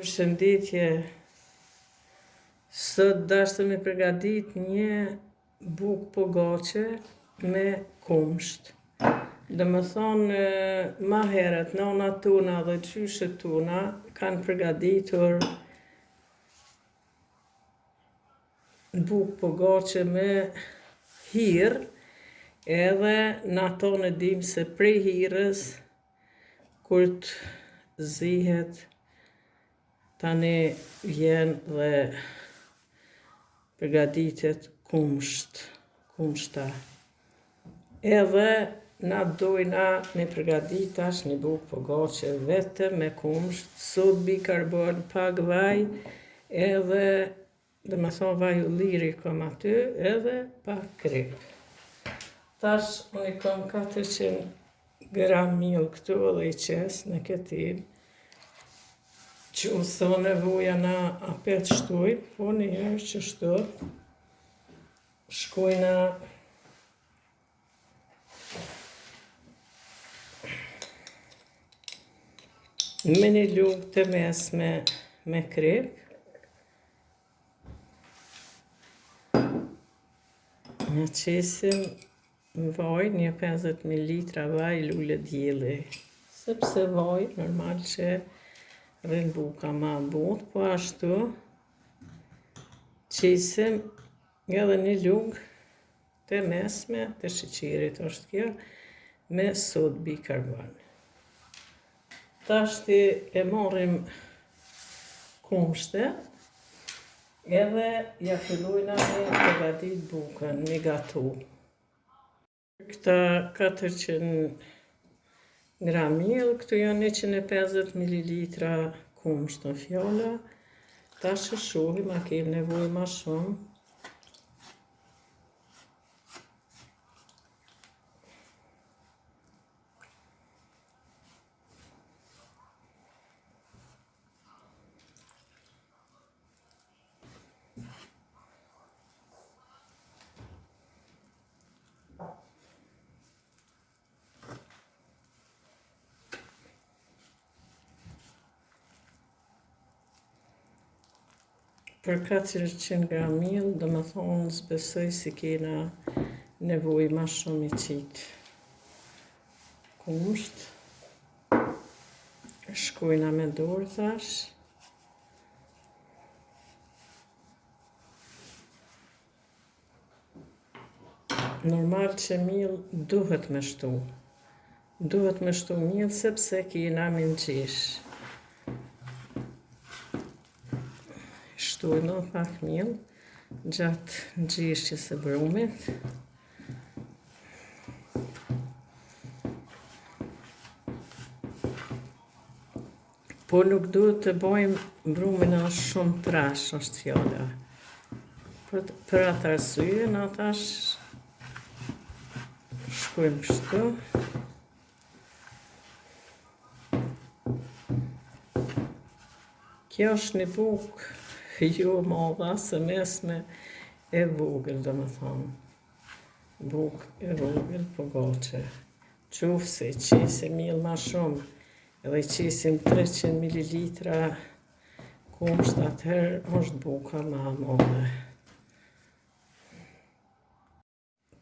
Përshëndetje, sot dashte me përgadit një bukë pogace me kumsht. Dhe më thonë, ma heret, nona tuna dhe gjyshet tuna kanë përgaditur bukë pogace me hirë, edhe në ato në dim se prej hirës, kur të zihet, tani vjen dhe përgatitet kumshta. Edhe na dojna me përgatit tash një bukë pogace vetëm me kumsht, sot bikarbon, pak vaj, edhe dhe me thonë vaj ulliri kom aty, edhe pak krip. Tash unë i kom 400 gram miell këtu edhe i qes në ketin, që u thonë nevoja na apet shtuj, po njëherë që shtu, shkojna me një lugë të mesme me krip, në qesim vaj, një 50 ml vaj lule djeli, sepse vaj normal që rrin buka ma but, po ashtu qesim edhe një lugë të mesme të sheqerit është kjo, me sod bikarbon. Tashti e marrim kumshte, edhe ja fillojna me përgatit bukën, me gatu. Këta 400 gram miell, këtu janë 150 ml kumsht në fjolla. Tash e shohim, a kem nevojë ma shumë. Për 400 gram miell, dhe më thonë, zbesoj si kena nevojë ma shumë i qitë kumsht. Shkojna me dorë thash. Normal që miell duhet me shtu. Duhet me shtu miell sepse kena me nqesh. Shtojnë pak miell gjatë ngjeshjes së brumit. Po nuk duhet të bëjmë brumin as shumë trash, është fjala. Për atë arsye, na tash shkojmë kështu. Kjo është një bukë jo madha, se mesme e vogël, dhe më thonë. Bukë e vogël pogace. Qofse qesim miell ma shumë, edhe qesim 300 ml kumsht, atëherë është buka ma madhe.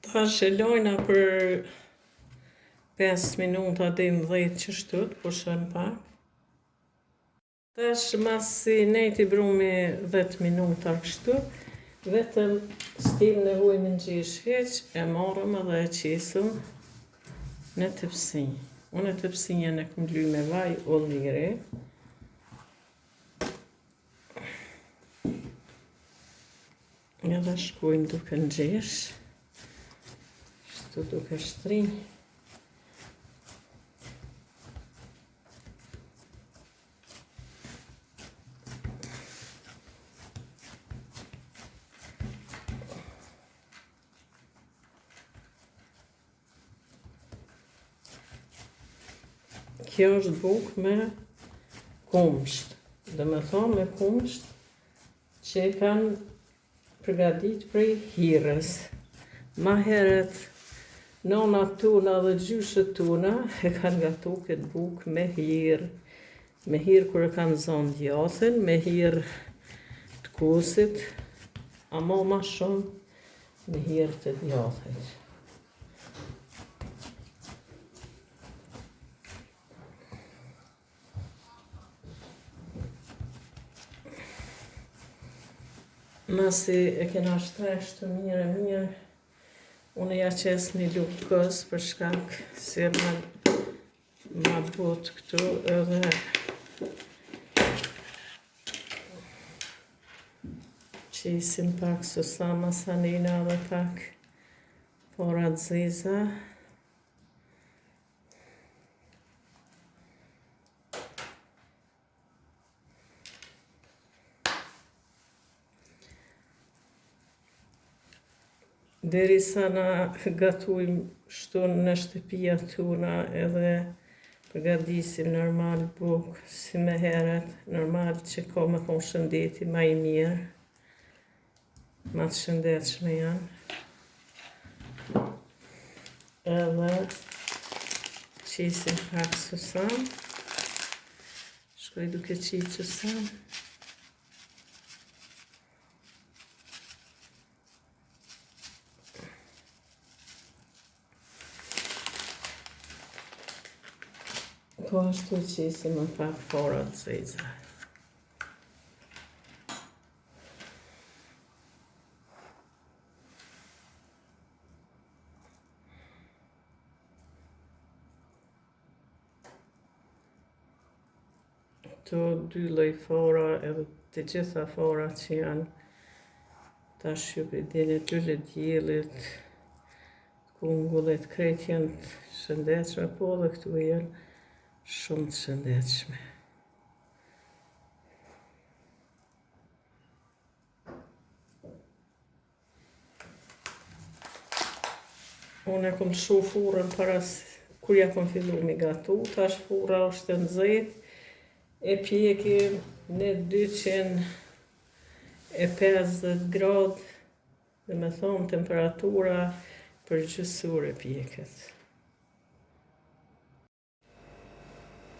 Tash e lojna për 5 minuta dhe 10 që shtut, po shën pak. Tash masi nejti brumi 10 minuta kështu, vetëm s'tim nevojë me nxesh heq, e marrëm edhe e qesëm në tepsi. Unë tepsinjen e kom lyj me vaj ulliri. Edhe shkojmë duke nxesh, kështu duke shtrinj. Kjo është bukë me kumsht. Dhe me thonë me kumsht që e kanë përgadit prej hirës. Ma heret nona tuna dhe gjyshet tuna e kanë gatu këtë bukë me hirë, Me hirë kërë kanë zonë djathin, me hirë të kusit, ama ma shumë me hirë të djathit. Masi e kena shtresh të mirë, unë ja qes një lukës për shkak se ma bot këtu edhe qisim pak susama sanina dhe pak fora të ziza. Derisa na gatujmë shtu në shtëpia tuna edhe përgatisim normal bukë si me heret, normal që ka me konë shëndeti ma i mirë, ma të shëndetshme janë. Edhe qisim pak susam, shkoj duke qitë susam. Po ashtu qisim më pak fora të ziza. Këto 2 lloj fora edhe të gjitha forat që janë tash ju përdini të diellit, kungullit, krejt janë të shëndetshme, po dhe këtu janë shumë të shëndetshme. Unë e kom shu furën kur ja kom fillu mi gatu, tash fura është në nxehtë, e pjekim në 250 gradë, dhe me thonë temperatura përgjithësore e pjeket.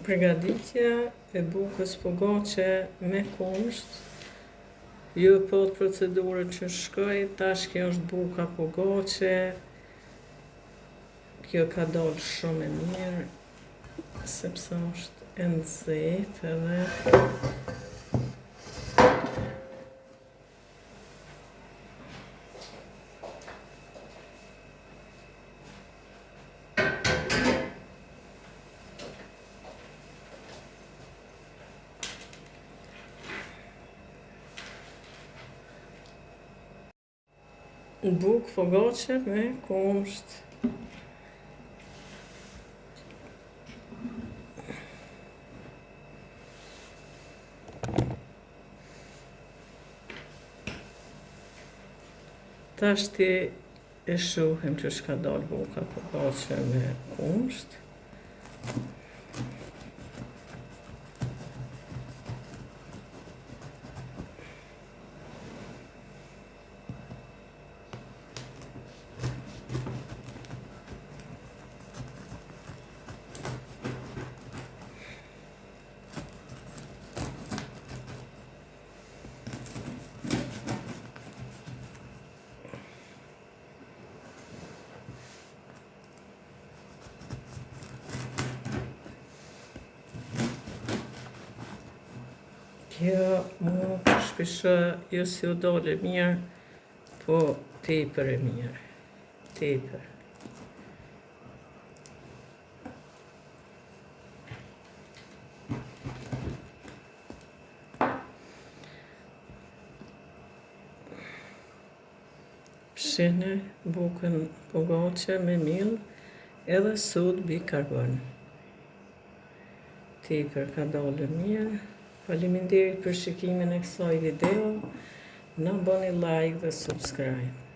Përgatitja e bukës pogaçe me kumsht, ju po të procedurën që shkoj, tash kjo është buka pogaçe, kjo ka dalë shumë e mirë, sepse është e nxehtë edhe bukë pogaçe me kumsht. Tash ti e shohim që shka dalë buka pogaçe me kumsht. Kjo mu shpisha jo si u dole mirë, po tepër e mirë, tepër. Pshini bukën pogaçe me miell edhe sodë bikarbon. Tepër ka dalë mirë. Faleminderit për shikimin e kësaj video, na bëni like dhe subscribe.